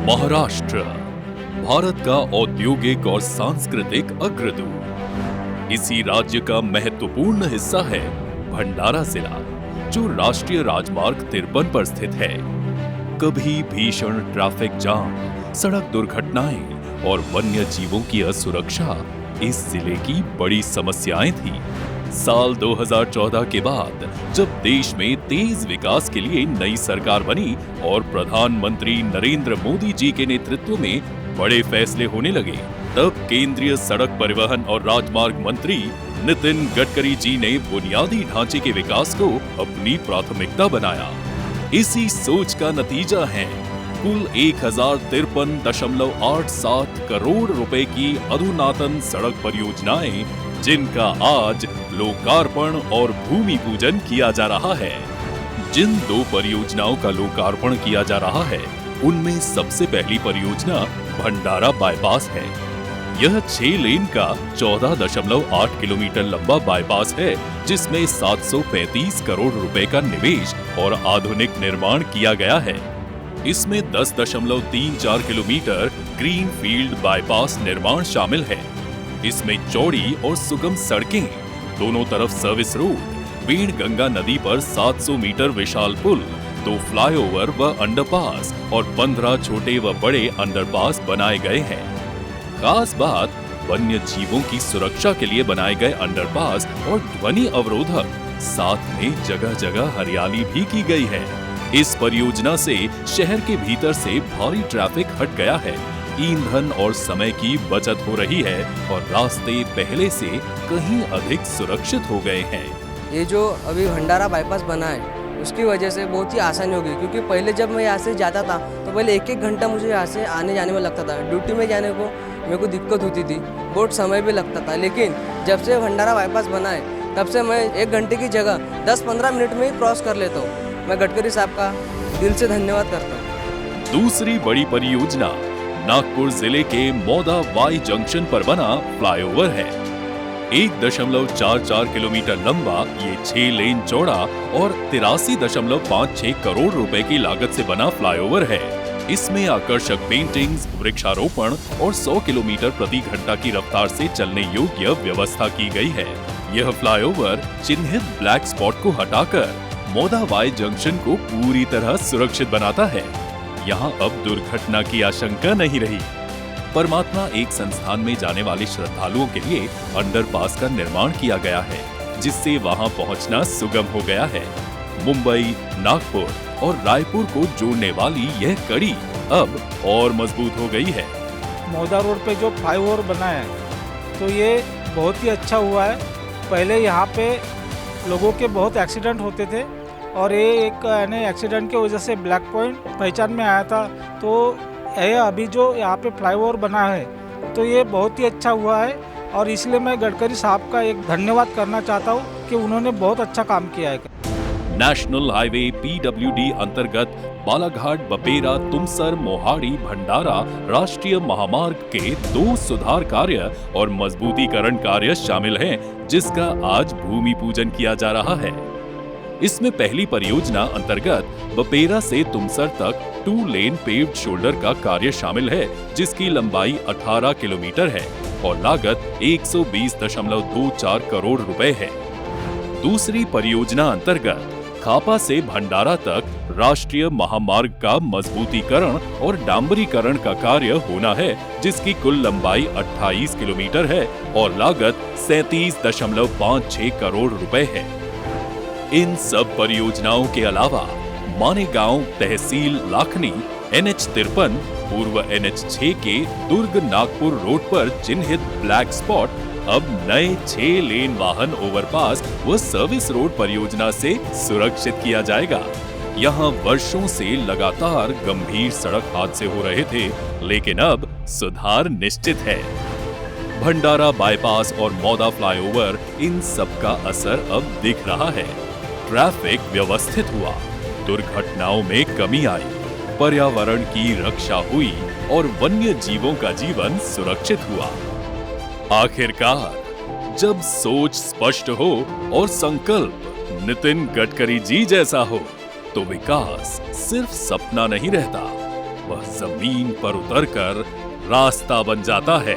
महाराष्ट्र भारत का औद्योगिक और सांस्कृतिक अग्रदूत। इसी राज्य का महत्वपूर्ण हिस्सा है भंडारा जिला, जो राष्ट्रीय राजमार्ग 53 पर स्थित है। कभी भीषण ट्रैफिक जाम, सड़क दुर्घटनाएं और वन्य जीवों की असुरक्षा इस जिले की बड़ी समस्याएं थी। साल 2014 के बाद जब देश में तेज विकास के लिए नई सरकार बनी और प्रधानमंत्री नरेंद्र मोदी जी के नेतृत्व में बड़े फैसले होने लगे, तब केंद्रीय सड़क परिवहन और राजमार्ग मंत्री नितिन गडकरी जी ने बुनियादी ढांचे के विकास को अपनी प्राथमिकता बनाया। इसी सोच का नतीजा है कुल 1053.87 करोड़ रुपए की अधुनातन सड़क परियोजनाएं, जिनका आज लोकार्पण और भूमि पूजन किया जा रहा है। जिन दो परियोजनाओं का लोकार्पण किया जा रहा है, उनमें सबसे पहली परियोजना भंडारा बाईपास है। यह 6 लेन का 14.8 किलोमीटर लंबा बाईपास है, जिसमें 735 करोड़ रुपए का निवेश और आधुनिक निर्माण किया गया है। इसमें 10.34 किलोमीटर ग्रीन फील्ड बाईपास निर्माण शामिल है। इसमें चौड़ी और सुगम सड़कें, दोनों तरफ सर्विस रोड, वेणगंगा नदी पर 700 मीटर विशाल पुल, 2 फ्लाईओवर व अंडरपास और 15 छोटे व बड़े अंडरपास बनाए गए हैं। खास बात, वन्य जीवों की सुरक्षा के लिए बनाए गए अंडरपास और ध्वनि अवरोधक, साथ में जगह जगह हरियाली भी की गई है। इस परियोजना से शहर के भीतर से भारी ट्रैफिक हट गया है, ईंधन और समय की बचत हो रही है और रास्ते पहले से कहीं अधिक सुरक्षित हो गए हैं। ये जो अभी भंडारा बाईपास बना है, उसकी वजह से बहुत ही आसानी होगी, क्योंकि पहले जब मैं यहाँ से जाता था तो पहले 1-1 घंटा मुझे यहाँ से आने जाने में लगता था। ड्यूटी में जाने को मेरे को दिक्कत होती थी, बहुत समय भी लगता था। लेकिन जब से भंडारा बाईपास बना है, तब से मैं 1 घंटे की जगह 10-15 मिनट में ही क्रॉस कर लेता हूँ। मैं गडकरी साहब का दिल से धन्यवाद करता हूँ। दूसरी बड़ी परियोजना नागपुर जिले के मौदा वाई जंक्शन पर बना फ्लाईओवर है। 1.44 किलोमीटर लंबा ये 6 लेन चौड़ा और 83.56 करोड़ रुपए की लागत से बना फ्लाईओवर है। इसमें आकर्षक पेंटिंग्स, वृक्षारोपण और 100 किलोमीटर प्रति घंटा की रफ्तार से चलने योग्य व्यवस्था की गई है। यह फ्लाईओवर चिन्हित ब्लैक स्पॉट को हटाकर मौदा वाई जंक्शन को पूरी तरह सुरक्षित बनाता है। यहाँ अब दुर्घटना की आशंका नहीं रही। परमात्मा एक संस्थान में जाने वाले श्रद्धालुओं के लिए अंडरपास का निर्माण किया गया है, जिससे वहां पहुंचना सुगम हो गया है। मुंबई, नागपुर और रायपुर को जोड़ने वाली यह कड़ी अब और मजबूत हो गई है। मौदा रोड पे जो फ्लाईओवर बना है, तो ये बहुत ही अच्छा हुआ है। पहले यहाँ पे लोगों के बहुत एक्सीडेंट होते थे और ये एक एक्सीडेंट की वजह से ब्लैक पॉइंट पहचान में आया था। तो ये अभी जो यहाँ पे फ्लाईओवर बना है, तो ये बहुत ही अच्छा हुआ है और इसलिए मैं गडकरी साहब का एक धन्यवाद करना चाहता हूँ कि उन्होंने बहुत अच्छा काम किया है। नेशनल हाईवे PWD अंतर्गत बालाघाट, बपेरा, तुमसर, मोहाड़ी, भंडारा राष्ट्रीय महामार्ग के 2 सुधार कार्य और मजबूतीकरण कार्य शामिल हैं, जिसका आज भूमि पूजन किया जा रहा है। इसमें पहली परियोजना अंतर्गत बपेरा से तुमसर तक 2 लेन पेव्ड शोल्डर का कार्य शामिल है, जिसकी लंबाई 18 किलोमीटर है और लागत 120.24 करोड़ रुपए है। दूसरी परियोजना अंतर्गत खापा से भंडारा तक राष्ट्रीय महामार्ग का मजबूतीकरण और डांबरीकरण का कार्य होना है, जिसकी कुल लंबाई 28 किलोमीटर है और लागत 37.56 करोड़ रुपए है। इन सब परियोजनाओं के अलावा मानेगांव तहसील लाखनी NH-53 पूर्व NH-6 के दुर्ग नागपुर रोड पर चिन्हित ब्लैक स्पॉट अब नए 6 लेन वाहन ओवरपास व सर्विस रोड परियोजना से सुरक्षित किया जाएगा। यहाँ वर्षों से लगातार गंभीर सड़क हादसे हो रहे थे, लेकिन अब सुधार निश्चित है। भंडारा बाईपास और मौदा फ्लाईओवर, इन सब का असर अब दिख रहा है। ट्रैफिक व्यवस्थित हुआ, दुर्घटनाओं में कमी आई, पर्यावरण की रक्षा हुई और वन्य जीवों का जीवन सुरक्षित हुआ। आखिरकार जब सोच स्पष्ट हो और संकल्प नितिन गडकरी जी जैसा हो, तो विकास सिर्फ सपना नहीं रहता, वह जमीन पर उतरकर रास्ता बन जाता है।